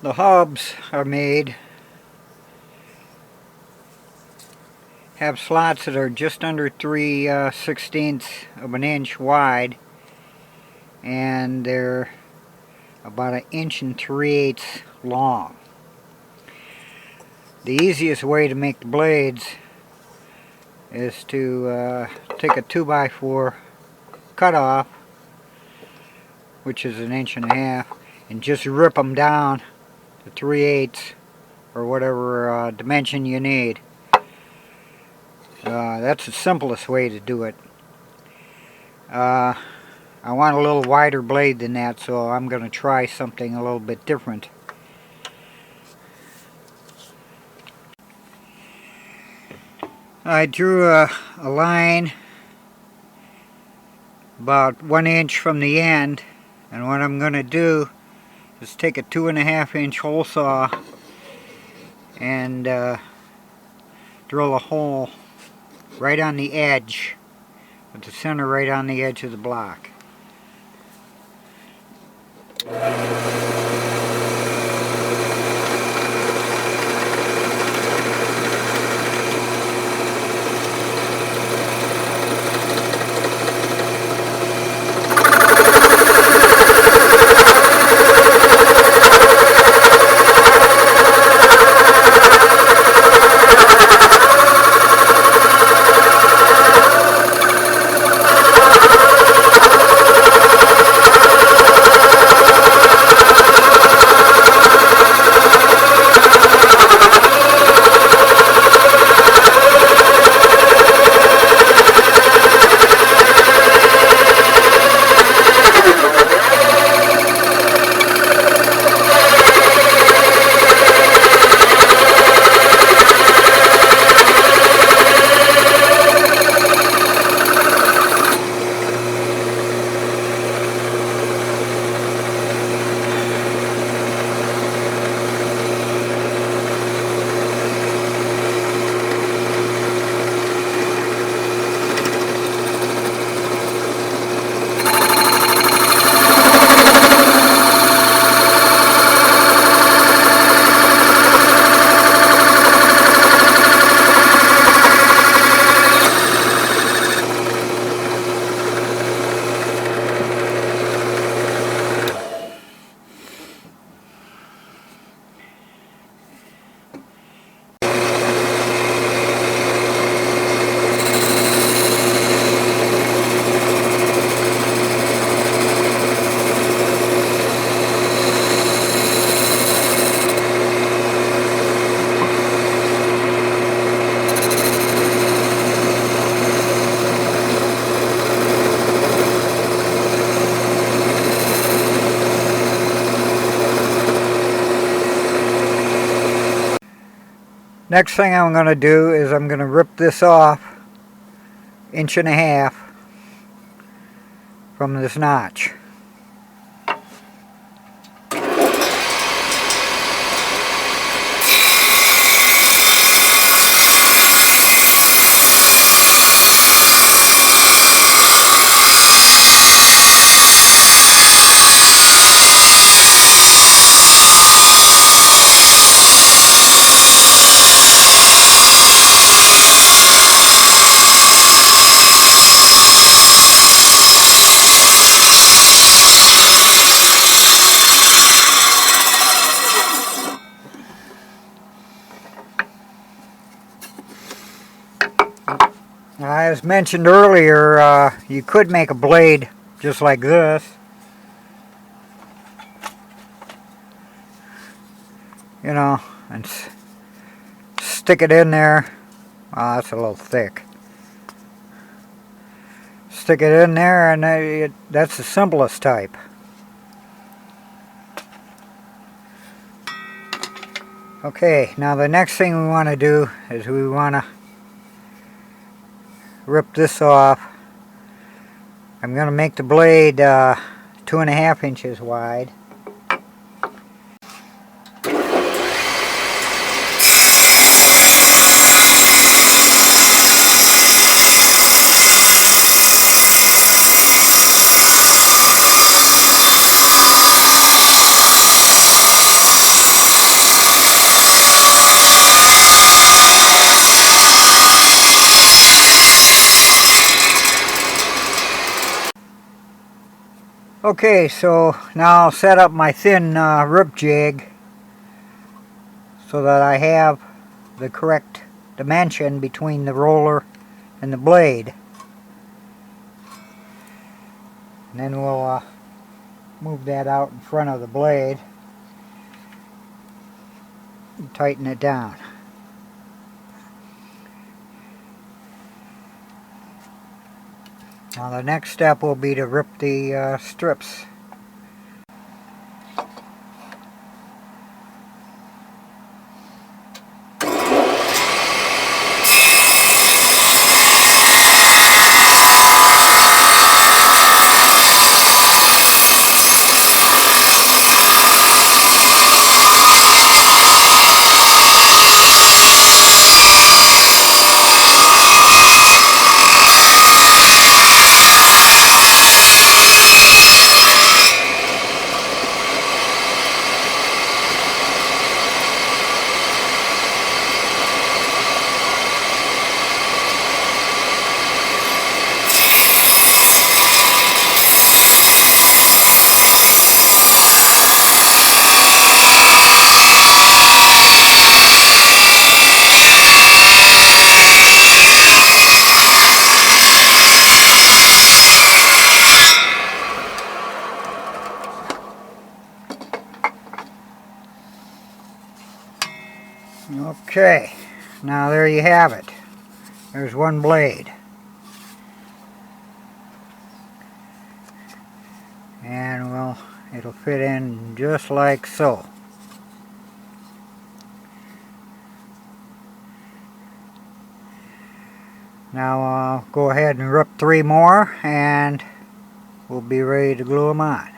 The hubs are made, have slots that are just under 3/16 of an inch wide, and they're about 1 3/8 long. The easiest way to make the blades is to take a 2x4 cutoff, which is 1.5 inches, and just rip them down to 3/8 or whatever dimension you need. That's the simplest way to do it. I want a little wider blade than that, so I'm going to try something a little bit different. I drew a line about 1 inch from the end, and what I'm going to do is take a 2.5 inch hole saw and drill a hole right on the edge, at the center, right on the edge of the block. Next thing I'm going to do is I'm going to rip this off 1.5 inches from this notch. As mentioned earlier, you could make a blade just like this. You know, and stick it in there. Oh, that's a little thick. Stick it in there, and that's the simplest type. Okay, now the next thing we want to do is we want to rip this off. I'm going to make the blade 2.5 inches wide. Okay, so now I'll set up my thin rip jig so that I have the correct dimension between the roller and the blade. And then we'll move that out in front of the blade and tighten it down. Now the next step will be to rip the strips. Okay, now there you have it. There's one blade. And well, it'll fit in just like so. Now I'll go ahead and rip 3 more and we'll be ready to glue them on.